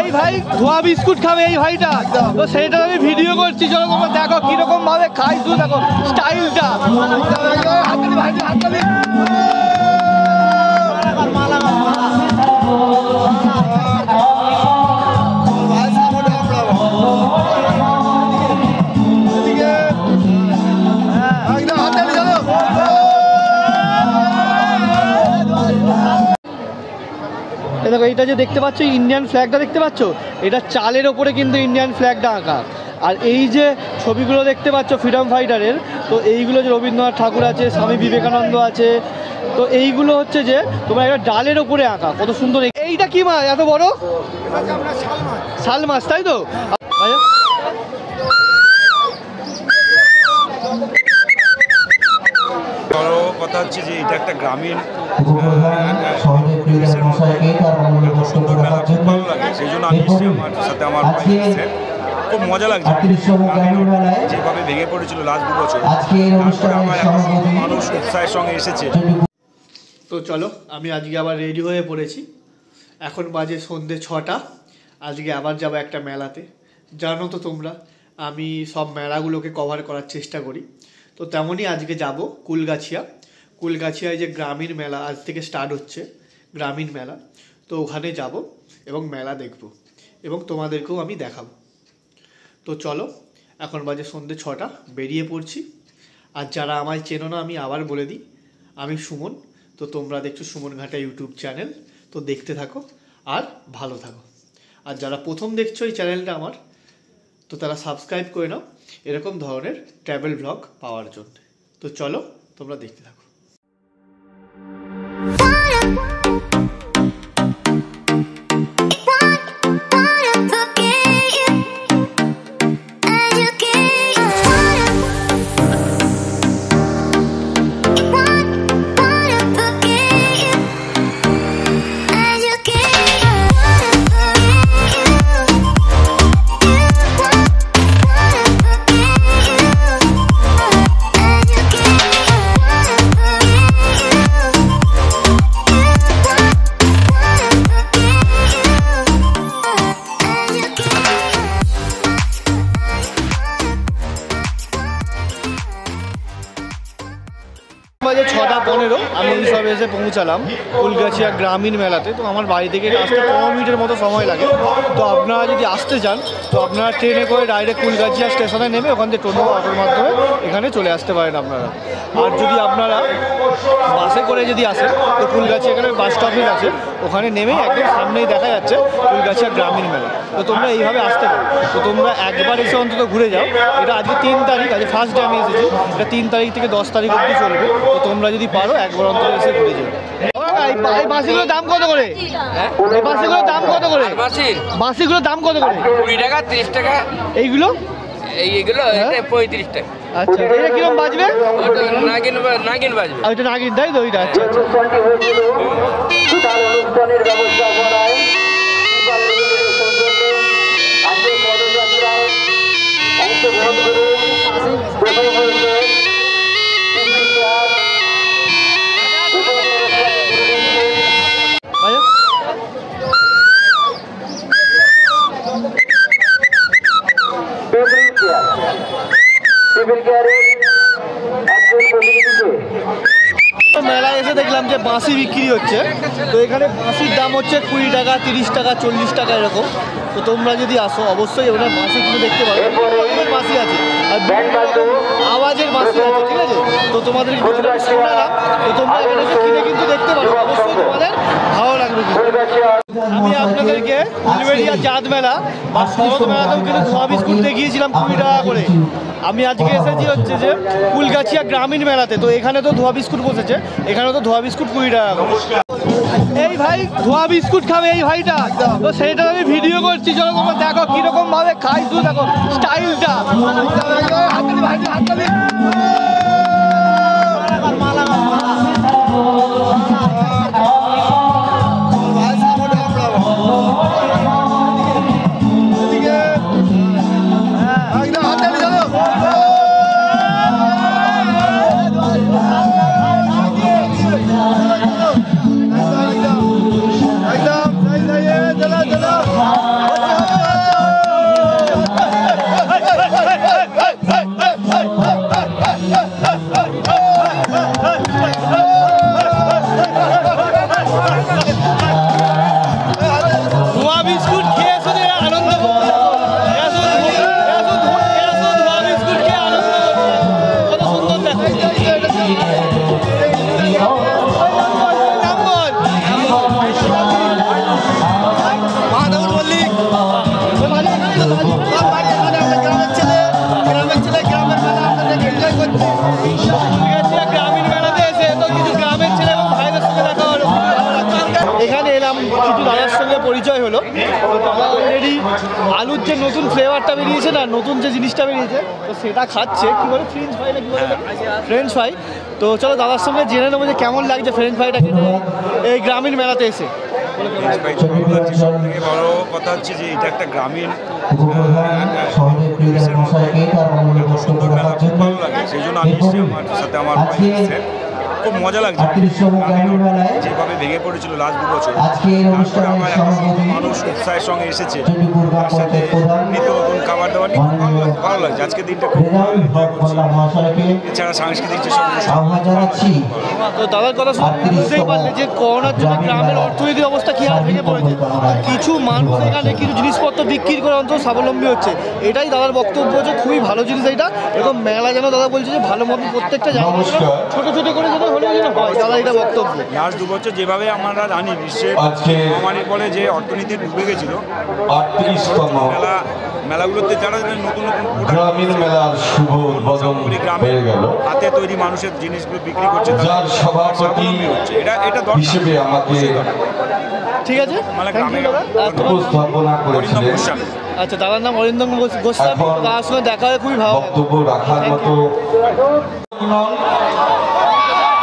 এই ভাই ধোয়া বিস্কুট খাবে এই ভাইটা, তো সেইটা আমি ভিডিও করছি। চলো তোমরা দেখো কিরকম ভাবে খাই, শুধু দেখো স্টাইলটা। দেখো এইটা যে দেখতে পাচ্ছ ইন্ডিয়ান ফ্ল্যাগটা দেখতে পাচ্ছ, এটা চালের ওপরে কিন্তু ইন্ডিয়ান ফ্ল্যাগটা আঁকা। আর এই যে ছবিগুলো দেখতে পাচ্ছ ফ্রিডম ফাইটারের, তো এইগুলো যে রবীন্দ্রনাথ ঠাকুর আছে, স্বামী বিবেকানন্দ আছে, তো এইগুলো হচ্ছে যে তোমার একটা ডালের ওপরে আঁকা, কত সুন্দর। এইটা কি মাছ এত বড়? শাল মাছ, তাই তো? বড় কথা হচ্ছে যে এটা একটা গ্রামীণ সুন্দর মেলা, খুব ভালো লাগে। সেই জন্য আমি এসেছি, আমার সাথে আমার খুব মজা লাগছে। যেভাবে ভেঙে পড়েছিল লাস্ট 2 বছর, তারপরে আমার মানুষ উৎসাহের সঙ্গে এসেছে। তো চলো আমি আজকে আবার রেডি হয়ে পড়েছি। এখন বাজে সন্ধ্যে 6টা। আজকে আবার যাবো একটা মেলাতে। জানো তো তোমরা আমি সব মেলাগুলোকে কভার করার চেষ্টা করি, তো তেমনই আজকে যাব কুলগাছিয়ায় যে গ্রামীণ মেলা আজ থেকে স্টার্ট হচ্ছে, গ্রামীণ মেলা। তো ওখানে যাব এবং মেলা দেখব এবং তোমাদেরকেও আমি দেখাবো। তো চলো এখন বাজে সন্ধ্যে 6টা, বেরিয়ে পড়ছি। আর যারা আমায় চেনো না আমি আবার বলে দিই, আমি সুমন। তো তোমরা দেখছো সুমন ঘাটা ইউটিউব চ্যানেল, তো দেখতে থাকো আর ভালো থাকো। আর যারা প্রথম দেখছো এই চ্যানেলটা আমার, তো তারা সাবস্ক্রাইব করে নাও এরকম ধরনের ট্রাভেল ব্লগ পাওয়ার জন্য। তো চলো তোমরা দেখতে থাকো। বাজে 6:15, আমি এই সব এসে পৌঁছালাম কুলগাছিয়া গ্রামীণ মেলাতে। তো আমার বাড়ি থেকে আসতে 15 মিনিটের মতো সময় লাগে। তো আপনারা যদি আসতে চান তো আপনারা ট্রেনে করে ডাইরেক্ট কুলগাছিয়া স্টেশনে নেমে ওখান থেকে টোটো অটোর মাধ্যমে এখানে চলে আসতে পারেন আপনারা। আর যদি আপনারা বাসে করে যদি আসেন তো কুলগাছিয়া এখানে বাস স্টপেজ আছে, ওখানে নেমেই একদম সামনেই দেখা যাচ্ছে কুলগাছিয়া গ্রামীণ মেলা। তো তোমরা এইভাবে আসতে পারো। তো তোমরা একবার এসে অন্তত ঘুরে যাও। এটা আজকে 3 তারিখ, আজকে ফার্স্ট ডে আমি এসেছি। এটা 3 তারিখ থেকে 10 তারিখ অবধি চলবে। তো তোমরা যদি পারো একবার অন্তত এসে ঘুরে যাও। এই বাসিগুলোর দাম কত করে? এই বাসিগুলোর দাম কত করে? বাসিগুলোর দাম কত করে? 20 টাকা, 30 টাকা। এইগুলো এইগুলো 35 টাকা। আচ্ছা, এটা কিরকম বাজবে? নাগিন বাজবে। ওইটা নাগিন, তাই তো? ওইটা আচ্ছা আচ্ছা। মেলায় এসে দেখলাম যে বাঁশি বিক্রি হচ্ছে। তো এখানে বাঁশির দাম হচ্ছে 20 টাকা, 30 টাকা, 40 টাকা এরকম। তো তোমরা যদি আসো অবশ্যই ওখানে বাঁশি কিনে দেখতে পারো। বাঁশি আছে আর আওয়াজের বাঁশি আছে, ঠিক আছে? তো তোমাদের শোনালাম, তো তোমরা এখানে এসে কিনে কিন্তু দেখতে পারো, অবশ্যই তোমাদের ভালো লাগবে। আমি আপনাদেরকে উলবেড়িয়া চাঁদ মেলা বা শরৎ মেলাতেও কিন্তু ধোয়া বিস্কুট দেখিয়েছিলাম 20 টাকা করে। আমি আজকে এসেছি হচ্ছে যে কুলগাছিয়া গ্রামীণ মেলাতে। তো এখানে তো ধোয়া বিস্কুট বসেছে, এখানে তো ধোয়া বিস্কুট 20 টাকা করে। এই ভাই ধোয়া বিস্কুট খাবে এই ভাইটা, তো সেইটা আমি ভিডিও করছি। চলো তোমরা দেখো কিরকম ভাবে খাই, শুধু দেখো স্টাইলটা। অলরেডি আলুর যে নতুন ফ্লেভারটা বেরিয়েছে না, নতুন যে জিনিসটা বেরিয়েছে, তো সেটা খাচ্ছে। কি বলে ফ্রেঞ্চ ফ্রাই না কি বলে? French fry. তো চলো দাদার সঙ্গে জেনে নেবো যে কেমন লাগছে ফ্রেঞ্চ ফ্রাইটা খেতে এই গ্রামীণ মেলাতে এসে। সব থেকে বড় কথা হচ্ছে যে এটা একটা গ্রামীণ সুন্দর মেলা, খুব ভালো লাগে। সেই জন্য আমি এসেছি, আমার সাথে আমার ভাই এসেছেন, খুব মজা লাগছে। যেভাবে ভেঙে পড়েছিল লাস্ট 2 বছর, তারপরে আমার এখন মানুষ উৎসাহের সঙ্গে এসেছে, তার সাথে নিত্য নতুন খাবার দাবার নিয়ে খুব ভালো লাগছে। আজকে দিনটা খুব এছাড়া সাংস্কৃতিক যেসব তো দাদার কথা শুনে বুঝতেই পারলে যে করোনার জন্য গ্রামের অর্থনৈতিক অবস্থা কী হারে ভেঙে পড়েছে। কিছু মানুষ এখানে কিছু জিনিসপত্র বিক্রি করে অন্তত স্বাবলম্বী হচ্ছে। এটাই দাদার বক্তব্য যে খুবই ভালো জিনিস এইটা। এরকম মেলা যেন দাদা বলছে যে ভালো মতন প্রত্যেকটা জায়গায় ছোটো ছোটো করে যেন হলেও যেন হয়, দাদা এটা বক্তব্য। লাস্ট 2 বছর যেভাবে আমরা জানি বিশ্বের মহামারীর ফলে যে অর্থনীতি ডুবে গেছিল, মেলাগুলোতে যারা নতুন নতুন গ্রামীণ মেলার শুভ উদ্বোধন হয়ে গেল। হাতে তৈরি মানুষের জিনিসগুলো বিক্রি করছে, যার সভাপতি হিসেবে আমাকে ঠিক আছে উপস্থাপনা করেছিলেন। আচ্ছা, দাদার নাম অরিন্দম গোস্বামী। তার সঙ্গে দেখা হয়ে খুবই ভালো বক্তব্য রাখার মতো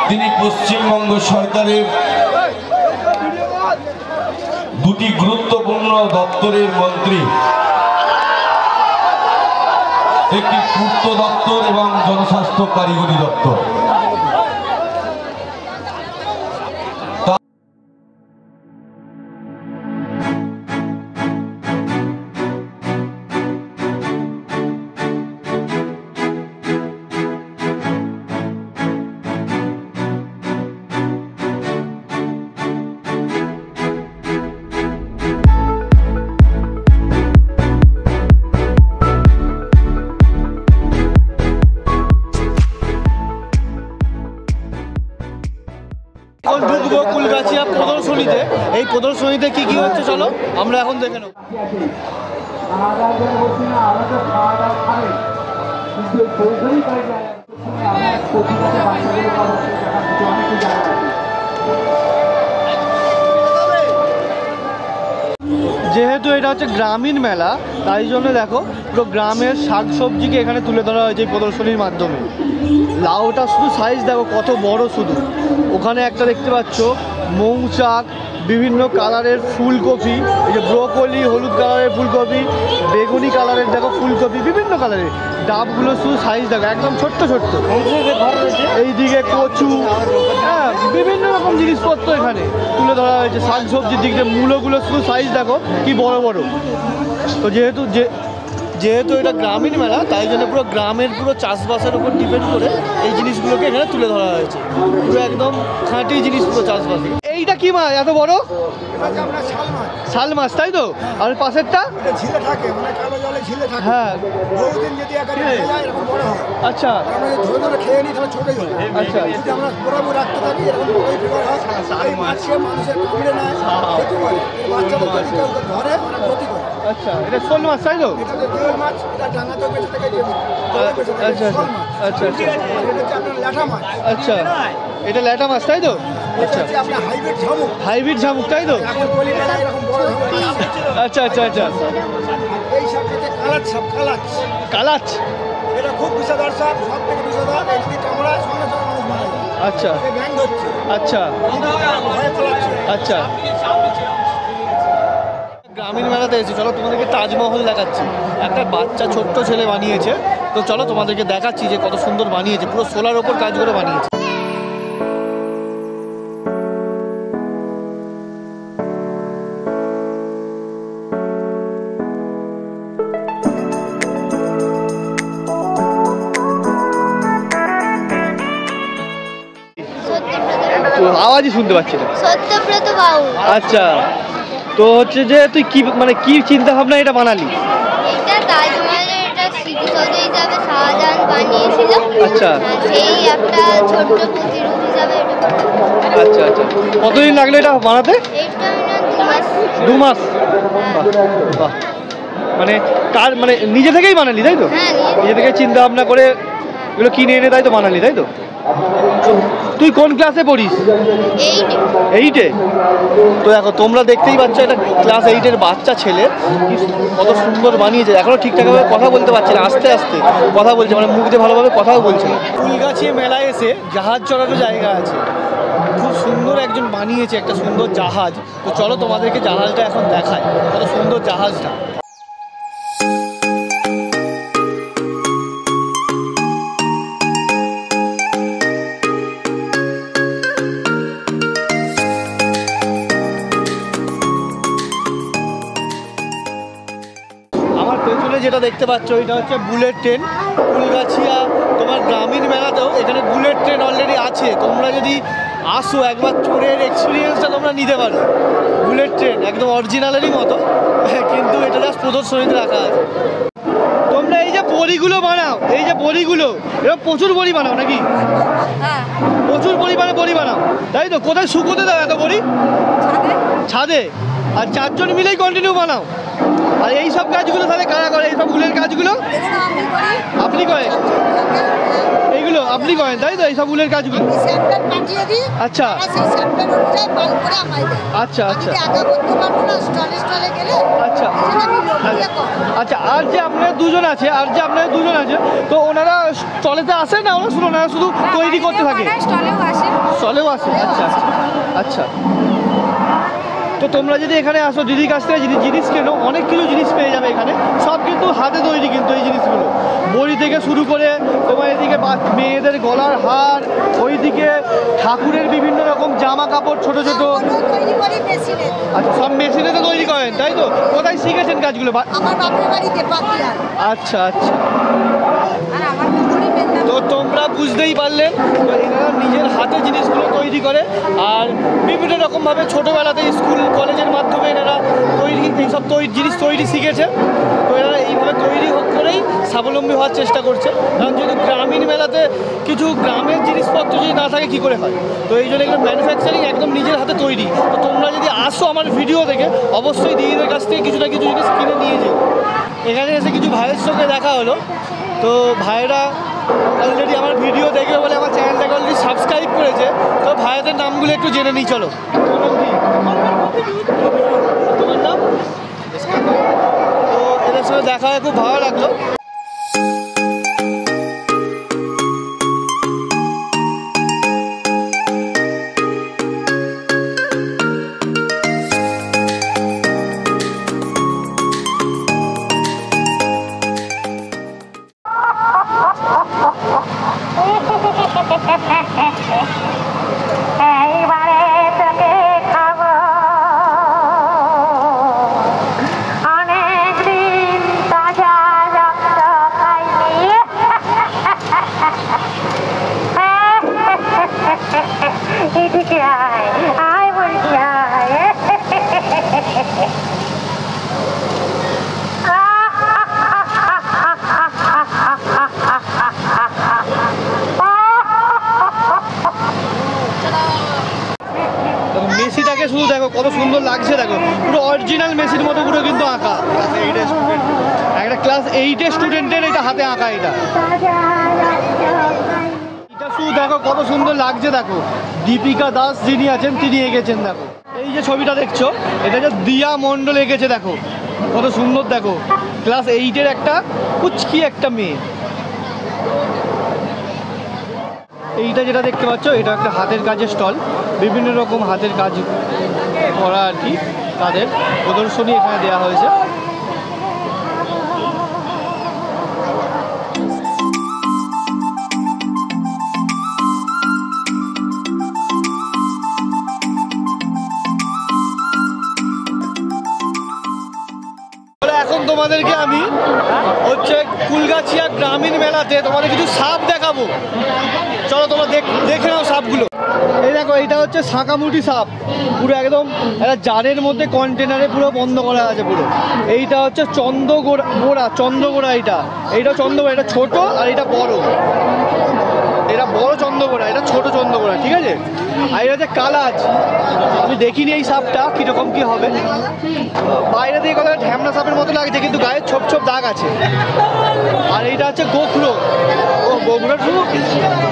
তিনি পশ্চিমবঙ্গ সরকারের 2টি গুরুত্বপূর্ণ দপ্তরের মন্ত্রী, একটি পূর্ত দপ্তর এবং জনস্বাস্থ্য কারিগরি দপ্তর। ঢুকবো কুলগাছিয়া প্রদর্শনীতে। এই প্রদর্শনীতে কি কি হচ্ছে চলো আমরা এখন দেখে নেব। যেহেতু এটা হচ্ছে গ্রামীণ মেলা, তাই জন্য দেখো পুরো গ্রামের শাকসবজিকে এখানে তুলে ধরা হয়েছে এই প্রদর্শনীর মাধ্যমে। লাউটা শুধু সাইজ দেখো কত বড়, শুধু ওখানে একটা দেখতে পাচ্ছ মৌচাক, বিভিন্ন কালারের ফুলকপি, এই যে ব্রোকলি, হলুদ কালারের ফুলকপি, বেগুনি কালারের দেখো ফুলকপি, বিভিন্ন কালারের ডাবগুলো শুধু সাইজ দেখো একদম ছোট্ট ছোট্ট। এইদিকে কচু, হ্যাঁ বিভিন্ন রকম জিনিসপত্র এখানে তুলে ধরা হয়েছে। শাকসবজির দিক দিয়ে মূলোগুলো শুধু সাইজ দেখো কি বড় বড়। তো যেহেতু এটা গ্রামীণ মেলা, তাই জন্য পুরো গ্রামের পুরো চাষবাসের উপর ডিপেন্ড করে এই জিনিসগুলোকে এখানে তুলে ধরা হয়েছে। পুরো একদম খাঁটি জিনিস, পুরো চাষবাস। এইটা কি মাছ এত বড়? শাল মাছ, তাই তো? আর পাশেরটা ঝিলে থাকে, মানে কালো জলে ঝিলে থাকে। হ্যাঁ, বহুদিন যদি একারে যায় এরকম বড় হয়। আচ্ছা, আমরা ধরে ধরে খেয়ে নিই তাহলে ছোটই হয়। আচ্ছা, যদি আমরা বরাবর রাখতে থাকি এরকম বড়ই ফিগার হয়। এই মাছকে মানুষের কামড়ে নেয়, ক্ষতি করে। এই বাচ্চাদের যদি কেউ ধরে ওরা ক্ষতি করে। আচ্ছা, এটা শোল মাছ, তাই তো? এটা যে জিওল মাছ, এটা ডাঙাতেও বেঁচে থাকে, যে জলে বেঁচে থাকে, আচ্ছা শোল মাছ। আচ্ছা আচ্ছা আর এটা হচ্ছে আপনার ল্যাঠা মাছ। আচ্ছা, এটা ল্যাটা মাছ, তাই তো? এটা হচ্ছে আপনার হাইব্রিড ঝামুক। হাইব্রিড ঝামুক, তাই তো? এখন বলি মেলায় এরকম বড় ঝামুক আসে। আচ্ছা আচ্ছা আচ্ছা। এই সাপটাতে কালাচ সাপ, কালাচ। কালাচ, এটা খুব বিষাদর সাপ, সব থেকে বিষাদর। এই যদি কামড়ায় সঙ্গে সঙ্গে মানুষ মারা যায়। আচ্ছা এই ব্যাং ধরছে, আচ্ছা ভয়ে পালাচ্ছে। আচ্ছা। গ্রামীণ মেলাতে এসেছি, চলো তোমাদেরকে তাজমহল দেখাচ্ছি। একটা বাচ্চা ছোট্ট ছেলে বানিয়েছে। তো চলো তোমাদেরকে দেখাচ্ছি যে কত সুন্দর বানিয়েছে, পুরো সোলার ওপর কাজ করে বানিয়েছে। আওয়াজই শুনতে পাচ্ছি না। সত্যব্রত বাবু, আচ্ছা, তো হচ্ছে যে তুই কি মানে কি চিন্তা ভাবনা এটা বানালি? এটা তাজমহলের একটা স্মৃতিসৌধ হিসাবে শাহজাহান বানিয়েছিল। আচ্ছা। সেই একটা ছোট্ট প্রতিরূপ হিসাবে এটা বানানো। আচ্ছা আচ্ছা, কতদিন লাগলো এটা বানাতে? এইটা আমি 2 মাস। বাহ বাহ, মানে কার মানে নিজে থেকেই বানালি, তাই তো? হ্যাঁ, নিজে থেকে চিন্তা ভাবনা করে এগুলো কিনে এনে তাই তো বানালি, তাই তো? তুই কোন ক্লাসে পড়িস? 8-এ। তো দেখো তোমরা দেখতেই পাচ্ছ, এটা ক্লাস 8-এর বাচ্চা ছেলে কত সুন্দর বানিয়েছে। এখনো ঠিকঠাকভাবে কথা বলতে পারছে না, আস্তে আস্তে কথা বলছে, মানে মুখ দিয়ে ভালোভাবে কথাও বলছে না। ফুলগাছি মেলায় এসে জাহাজ চড়ানোর জায়গা আছে, খুব সুন্দর একজন বানিয়েছে একটা সুন্দর জাহাজ। তো চলো তোমাদেরকে জাহাজটা এখন দেখায়, কত সুন্দর জাহাজটা। আমার পেছনে যেটা দেখতে পাচ্ছ এটা হচ্ছে বুলেট ট্রেন। ফুলগাছিয়া তোমার গ্রামীণ মেলাতেও এখানে বুলেট ট্রেন অলরেডি আছে, তোমরা যদি আসো একবার চড়ের এক্সপিরিয়েন্সটা তোমরা নিতে পারো। বুলেট ট্রেন একদম অরিজিনালেরই মতো, কিন্তু এটা জাস্ট প্রদর্শনীতে রাখা আছে। তোমরা এই যে বড়িগুলো বানাও, এই যে বড়িগুলো, এরকম প্রচুর বড়ি বানাও নাকি? প্রচুর পরিমাণে বড়ি বানাও, তাই তো? কোথায় শুকোতে দাও এত বড়ি? ছাদে। আর 4 জন মিলেই কন্টিনিউ বানাও? আর এই সব কাজগুলো তাহলে কারা করে? এই সব উলের কাজগুলো আপনি করেন? এইগুলো আপনি করেন তাই তো, এই সব উলের কাজগুলো? আচ্ছা আচ্ছা আচ্ছা আচ্ছা আচ্ছা। আর যে আপনারা দুজন আছে, তো ওনারা স্টলেতে আসে না? ওনারা শুধু তৈরি করতে থাকে? স্টলেও আসে। আচ্ছা আচ্ছা আচ্ছা। তো তোমরা যদি এখানে আসো, দিদির কাছ থেকে জিনিস কেনো, অনেক কিছু জিনিস পেয়ে যাবে এখানে। সব কিন্তু হাতে তৈরি, কিন্তু এই জিনিসগুলো বড়ি থেকে শুরু করে তোমার এদিকে মেয়েদের গলার হার, ওইদিকে ঠাকুরের বিভিন্ন রকম জামা কাপড়, ছোট ছোট। আচ্ছা, সব মেশিনে তো তৈরি করেন তাই তো? কোথায় শিখেছেন কাজগুলো? আচ্ছা আচ্ছা। তো তোমরা বুঝতেই পারলেন, তো এনারা নিজের হাতে জিনিসগুলো তৈরি করে, আর বিভিন্ন রকমভাবে ছোটোবেলাতে স্কুল কলেজের মাধ্যমে এনারা এইসব জিনিস তৈরি শিখেছে। তো এনারা এইভাবে তৈরি করেই স্বাবলম্বী হওয়ার চেষ্টা করছে। কারণ যেহেতু গ্রামীণ মেলাতে কিছু গ্রামের জিনিসপত্র যদি না থাকে কী করে হয়, তো এই জন্য এগুলো ম্যানুফ্যাকচারিং একদম নিজের হাতে তৈরি। তো তোমরা যদি আসো আমার ভিডিও দেখে, অবশ্যই দিদিদের কাছ থেকে কিছু না কিছু জিনিস কিনে নিয়ে যাও। এখানে এসে কিছু ভাইয়ের সঙ্গে দেখা হলো, তো ভাইয়েরা অলরেডি আমার ভিডিও দেখবে বলে আমার চ্যানেলটাকে অলরেডি সাবস্ক্রাইব করেছে। তো ভাইয়াদের নামগুলো একটু জেনে নিই, চলো। তোমার নাম? তো এদের সঙ্গে দেখা হয়ে খুব ভালো লাগলো। মেসিটাকে শুধু দেখো কত সুন্দর লাগছে, দেখো পুরো অরিজিনাল মেসির মতো পুরো কিন্তু আঁকা। একটা ক্লাস 8-এর স্টুডেন্টের এটা হাতে আঁকা। এটা শুধু দেখো কত সুন্দর লাগছে, দেখো দীপিকা দাস যিনি আছেন তিনি এঁকেছেন। দেখো এই যে ছবিটা দেখছো, এটা যে দিয়া মণ্ডল এঁকেছে, দেখো কত সুন্দর। দেখো ক্লাস 8-এর একটা কুচকি একটা মেয়ে। এইটা যেটা দেখতে পাচ্ছ, এটা একটা হাতের কাজের স্টল, বিভিন্ন রকম হাতের কাজ করা আর কি, তাদের প্রদর্শনী এখানে দেওয়া হয়েছে। এখন তোমাদেরকে আমি হচ্ছে ফুলগাছিয়া গ্রামীণ মেলাতে তোমাদের কিছু সাপ দেখাবো। চলো তোমরা দেখে নাও সাপগুলো। এই দেখো, এটা হচ্ছে শাঁকামুটি সাপ, পুরো একদম একটা জারের মধ্যে কন্টেনারে পুরো বন্ধ করা আছে পুরো। এইটা হচ্ছে চন্দ্রগোড়া, এইটা চন্দ্রগোড়া, এটা ছোট আর এটা বড়। এটা বড় চন্দ্রগোড়া, এটা ছোট চন্দ্রগোড়া, ঠিক আছে। আর এটা হচ্ছে কালাজ, আমি দেখিনি এই সাপটা কীরকম কী হবে। বাইরে দিয়ে কথা ঢ্যামনা সাপের মতো লাগছে, কিন্তু গায়ে ছোপ ছোপ দাগ আছে। আর এইটা হচ্ছে গোখরো, বগুড়ার শুধু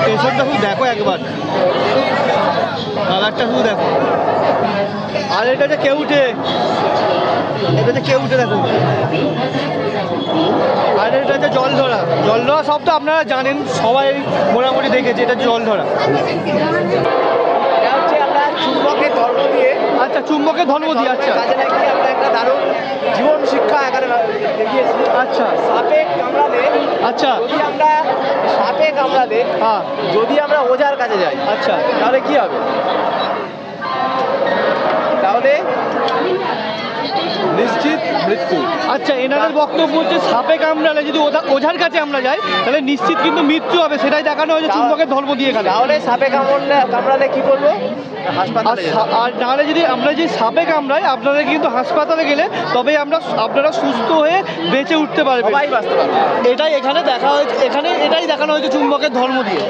পেছনটা শুধু দেখো একবার, কালারটা শুধু দেখো। আর এটা যে কেউটে, এটা যে কেউটে দেখো। আর এটা যে জল ধরা সব তো আপনারা জানেন, সবাই মোটামুটি দেখেছে এটা জল ধরা। এটা হচ্ছে আমরা চুম্বকের ধর্ম দিয়ে, আচ্ছা চুম্বকের ধর্ম দিয়ে, আচ্ছা কাজে লাগিয়ে আমরা একটা দারুণ জীবন শিক্ষা এখানে দেখিয়েছি। আচ্ছা সাপে কামড়ালে, আচ্ছা যদি আমরা সাপে কামড়ালে, হ্যাঁ যদি আমরা ওঝার কাছে যাই, আচ্ছা তাহলে কি হবে? তাহলে নিশ্চিত মৃত্যু। আচ্ছা এনাদের বক্তব্য হচ্ছে সাপে কামড়ালে যদি ওঝার কাছে আমরা যাই তাহলে নিশ্চিত কিন্তু মৃত্যু হবে, সেটাই দেখানো হয়েছে চুম্বকের ধর্ম দিয়ে এখানে। তাহলে সাপে কামড়ালে কি করবো? হাসপাতালে যাবো। আর নাহলে যদি আমরা যে সাপে কামড়াই আপনারা কিন্তু হাসপাতালে গেলে তবেই আপনারা সুস্থ হয়ে বেঁচে উঠতে পারবেন, সবাই বাঁচতে পারবে। এটাই এখানে দেখা হয়েছে, এটাই দেখানো হয়েছে চুম্বকের ধর্ম দিয়ে।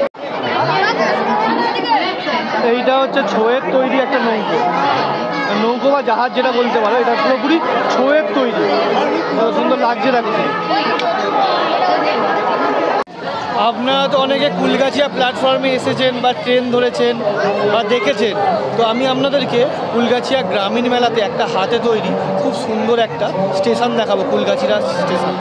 এইটা হচ্ছে ছোয়ের তৈরি একটা নৌকো বা জাহাজ যেটা বলতে পারো, এটা পুরোপুরি ছোয়ের তৈরি, কত সুন্দর লাগছে দেখো। আপনারা তো অনেকে কুলগাছিয়া প্ল্যাটফর্মে এসেছেন বা ট্রেন ধরেছেন বা দেখেছেন, তো আমি আপনাদেরকে কুলগাছিয়া গ্রামীণ মেলাতে একটা হাতে তৈরি খুব সুন্দর একটা স্টেশন দেখাবো, কুলগাছিয়া স্টেশন।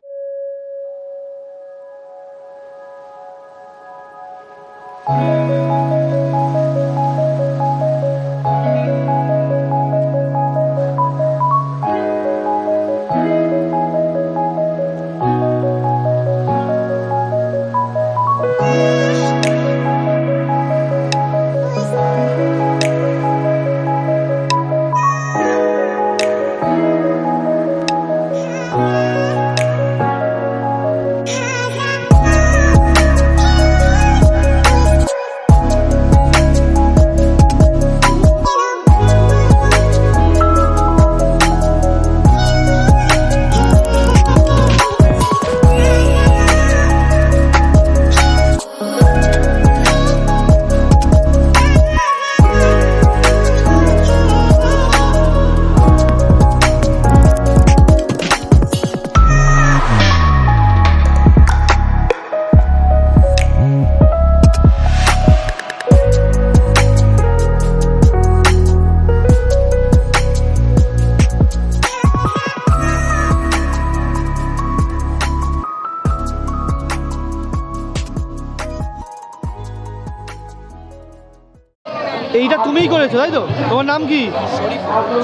এইটা তুমিই করেছো তাই তো? তোমার নাম কি?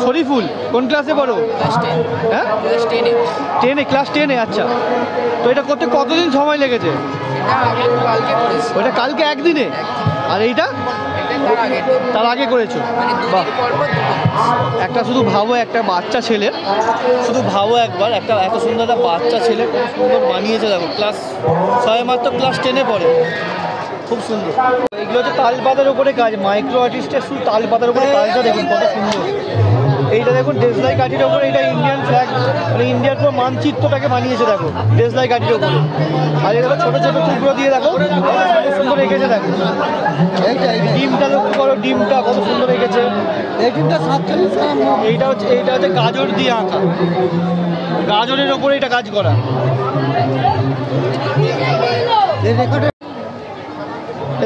শরীফুল। কোন ক্লাসে পড়ো? হ্যাঁ, ক্লাস 10-এ। আচ্ছা, তো এটা করতে কতদিন সময় লেগেছে? ওটা কালকে একদিনে, আর এইটা তার আগে করেছো? বাহ, একটা শুধু ভাবো, একটা বাচ্চা ছেলে, শুধু ভাবো একবার, একটা এত সুন্দর একটা বাচ্চা ছেলে কত সুন্দর বানিয়েছে দেখো, মাত্র ক্লাস 10-এ পড়ে, খুব সুন্দর। এগুলো হচ্ছে তালপাতার উপরে কাজ, মাইক্রো আর্টিস্টের শুধু তালপাতার উপরে কাজটা দেখুন কত সুন্দর। এইটা দেখুন দেশলাই কাঠির ওপরে, এটা ইন্ডিয়ান ফ্ল্যাগ, মানে ইন্ডিয়ার পুরো মানচিত্রটাকে বানিয়েছে দেখো দেশলাই কাঠির ওপরে। আর এটা ছোটো ছোটো টুকরো দিয়ে দেখো কত সুন্দর এঁকেছে দেখো। ডিমটা লক্ষ্য করো, ডিমটা কত সুন্দর এঁকেছে। এই ডিমটা 47 গ্রাম। এইটা হচ্ছে গাজর দিয়ে আঁকা, গাজরের ওপরে এটা কাজ করা।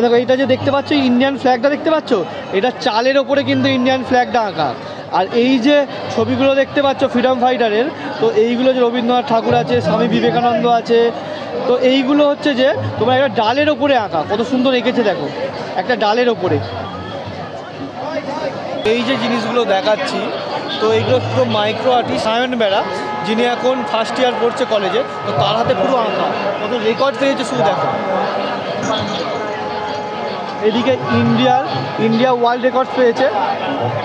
দেখো এইটা যে দেখতে পাচ্ছ ইন্ডিয়ান ফ্ল্যাগটা দেখতে পাচ্ছ, এটা চালের ওপরে কিন্তু ইন্ডিয়ান ফ্ল্যাগটা আঁকা। আর এই যে ছবিগুলো দেখতে পাচ্ছ ফ্রিডম ফাইটারের, তো এইগুলো যে রবীন্দ্রনাথ ঠাকুর আছে, স্বামী বিবেকানন্দ আছে, তো এইগুলো হচ্ছে যে তোমার একটা ডালের ওপরে আঁকা, কত সুন্দর এঁকেছে দেখো একটা ডালের ওপরে। এই যে জিনিসগুলো দেখাচ্ছি, তো এইগুলো পুরো মাইক্রো আর্টিস্ট সায়ন বেড়া, যিনি এখন ফার্স্ট ইয়ার পড়ছে কলেজে, তো তার হাতে পুরো আঁকা, কত রেকর্ড পেয়েছে শুধু দেখো। এদিকে ইন্ডিয়া ওয়ার্ল্ড রেকর্ড পেয়েছে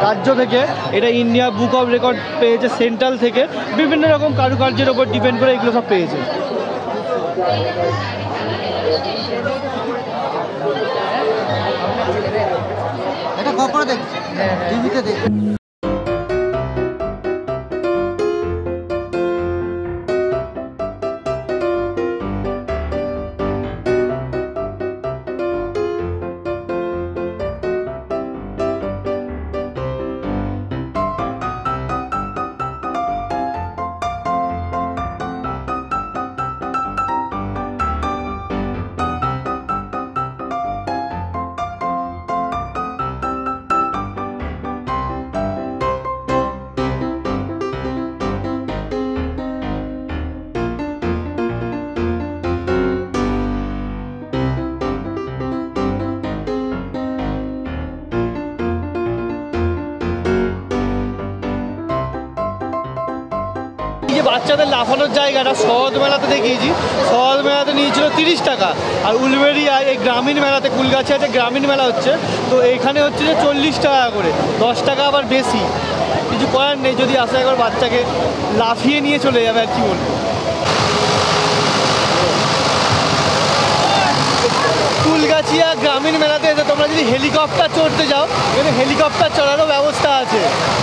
রাজ্য থেকে, এটা ইন্ডিয়া বুক অফ রেকর্ড পেয়েছে সেন্ট্রাল থেকে, বিভিন্ন রকম কারুকার্যের ওপর ডিপেন্ড করে এগুলো সব পেয়েছে। এটা কখনো দেখছি টিভিতে দেখি। বাচ্চাদের লাফানোর জায়গাটা শরৎ মেলাতে দেখিয়েছি, শরৎ মেলাতে নিয়েছিল 30 টাকা, আর উলবেড়িয়ায় এই গ্রামীণ মেলাতে কুলগাছিয়াতে গ্রামীণ মেলা হচ্ছে, তো এখানে হচ্ছে যে 40 টাকা করে, 10 টাকা আবার বেশি। কিছু করার নেই, যদি আসে একবার বাচ্চাকে লাফিয়ে নিয়ে চলে যাবে আর কি বলবো। কুলগাছিয়া গ্রামীণ মেলাতে এসে তোমরা যদি হেলিকপ্টার চড়তে যাও, এখানে হেলিকপ্টার চড়ারও ব্যবস্থা আছে।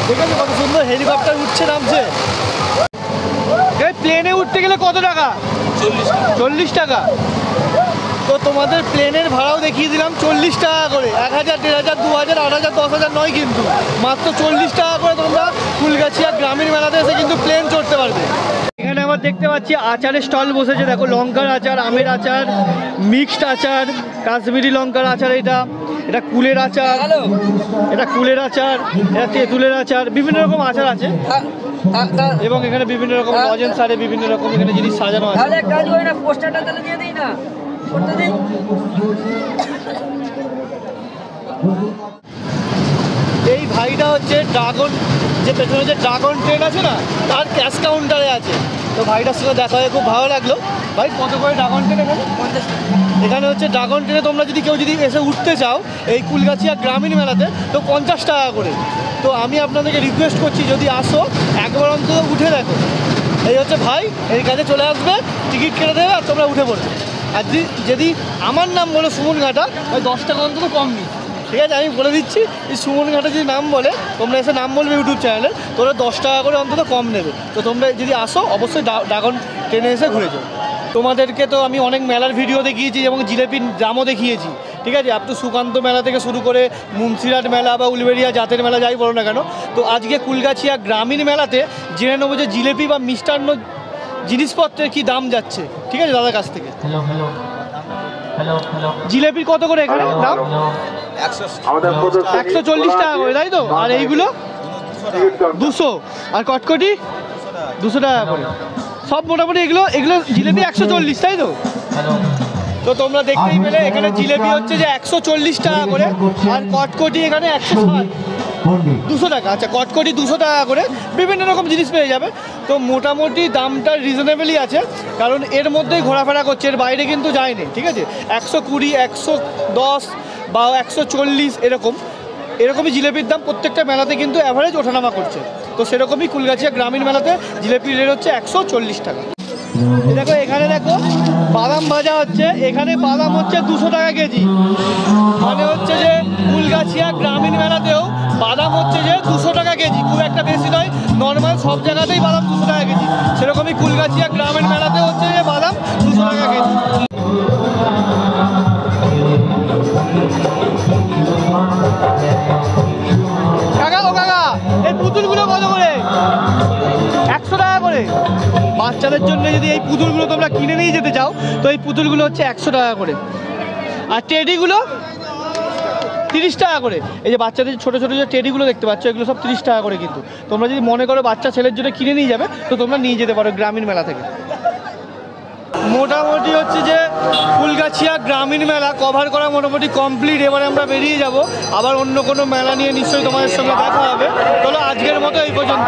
দেখেছো কত সুন্দর হেলিকপ্টার উঠছে নামছে। প্লেনে উঠতে গেলে কত টাকা? 40 টাকা। তো তোমাদের প্লেনের ভাড়াও দেখিয়ে দিলাম 40 টাকা করে, 1000, 1500, 2000, 8000, 10,000 নয় কিন্তু, মাত্র 40 টাকা করে তোমরা কুলগাছিয়া গ্রামীণ মেলাতে এসে কিন্তু প্লেন চড়তে পারবে। এখানে আমার দেখতে পাচ্ছি আচারের স্টল বসেছে, দেখো লঙ্কার আচার, আমের আচার, মিক্সড আচার, কাশ্মীরি লঙ্কার আচার, এটা কুলের আচার, এটা কুলের আচার, এটা তেঁতুলের আচার, বিভিন্ন রকম আচার আছে। এবং এখানে বিভিন্ন রকম লজেন্স সারে বিভিন্ন রকম এখানে জিনিস সাজানো আছে। এই ভাইটা হচ্ছে ড্রাগন, যে পেছনে যে ড্রাগন ট্রেন আছে না, তার ক্যাশ কাউন্টারে আছে। তো ভাইটার সঙ্গে দেখা হয়ে খুব ভালো লাগলো। ভাই কত করে ড্রাগন ট্রেন এখানে? এখানে হচ্ছে ড্রাগন ট্রেনে তোমরা যদি কেউ যদি এসে উঠতে চাও এই কুলগাছিয়া গ্রামীণ মেলাতে, তো 50 টাকা করে। তো আমি আপনাদেরকে রিকোয়েস্ট করছি, যদি আসো একবার অন্তত উঠে দেখো। এই হচ্ছে ভাই, এই কাছে চলে আসবে, টিকিট কেটে দেবে আর তোমরা উঠে পড়বে। আর যদি আমার নাম বলে সুমন ঘাটা, ওই 10 টাকা অন্তত কম নিই, ঠিক আছে? আমি বলে দিচ্ছি, এই সুমন ঘাটা যদি নাম বলে, তোমরা এসে নাম বলবে ইউটিউব চ্যানেলে, তোরা 10 টাকা করে অন্তত কম নেবে। তো তোমরা যদি আসো অবশ্যই ড্রাগন ট্রেনে এসে ঘুরে যাও। তোমাদেরকে তো আমি অনেক মেলার ভিডিও দেখিয়েছি এবং জিলেপির দামও দেখিয়েছি, ঠিক আছে? আপ টু সুকান্ত মেলা থেকে শুরু করে মুন্সিরহাট মেলা বা উলবেড়িয়া জাতের মেলা যাই বলো না কেন। তো আজকে কুলগাছিয়া গ্রামীণ মেলাতে জেনে নেবো যে জিলেপি বা মিষ্টান্ন জিনিসপত্রের কী দাম যাচ্ছে, ঠিক আছে দাদার কাছ থেকে। জিলেপির কত করে এখানে দাম? 140 টাকা করে, তাই তো? আর এইগুলো 200, আর কটকটি 200 টাকা করে। সব মোটামুটি এগুলো জিলেপি 140, তাই তো? তো তোমরা দেখতেই পেলে এখানে জিলেপি হচ্ছে যে 140 টাকা করে, আর কটকটি এখানে 160, 200 টাকা। আচ্ছা, কটকটি 200 টাকা করে, বিভিন্ন রকম জিনিস পেয়ে যাবে। তো মোটামুটি দামটা রিজনেবলই আছে, কারণ এর মধ্যেই ঘোরাফেরা করছে, এর বাইরে কিন্তু যায়নি, ঠিক আছে? 120, 110 বা 140 এরকমই জিলেপির দাম প্রত্যেকটা মেলাতে কিন্তু অ্যাভারেজ ওঠানামা করছে। তো সেরকমই কুলগাছিয়া গ্রামীণ মেলাতে জিলেপির রেট হচ্ছে 140 টাকা। দেখো এখানে দেখো বাদাম ভাজা হচ্ছে, এখানে বাদাম হচ্ছে 200 টাকা কেজি। মানে হচ্ছে যে কুলগাছিয়া গ্রামীণ মেলাতেও বাদাম হচ্ছে যে 200 টাকা কেজি, খুব একটা বেশি নয়, নর্মাল সব জায়গাতেই বাদাম 200 টাকা কেজি। সেরকমই কুলগাছিয়া গ্রামীণ মেলাতে হচ্ছে যে বাদাম 200 টাকা কেজি। কাকা ও কাকা, এই পুতুলগুলো কত করে? 100 টাকা করে। বাচ্চাদের জন্য যদি এই পুতুলগুলো তোমরা কিনে নিয়ে যেতে চাও, তো এই পুতুলগুলো হচ্ছে 100 টাকা করে। আর টেডিগুলো 30 টাকা করে। এই যে বাচ্চাদের ছোটো ছোটো যে টেডিগুলো দেখতে পাচ্ছ, এগুলো সব 30 টাকা করে। কিন্তু তোমরা যদি মনে করো বাচ্চা ছেলের জন্য কিনে নিয়ে যাবে, তো তোমরা নিয়ে যেতে পারো গ্রামীণ মেলা থেকে। মোটামুটি হচ্ছে যে কুলগাছিয়া গ্রামীণ মেলা কভার করা মোটামুটি কমপ্লিট। এবারে আমরা বেরিয়ে যাব, আবার অন্য কোনো মেলা নিয়ে নিশ্চয়ই তোমাদের সঙ্গে দেখা হবে। চলো আজকের মতো এই পর্যন্ত।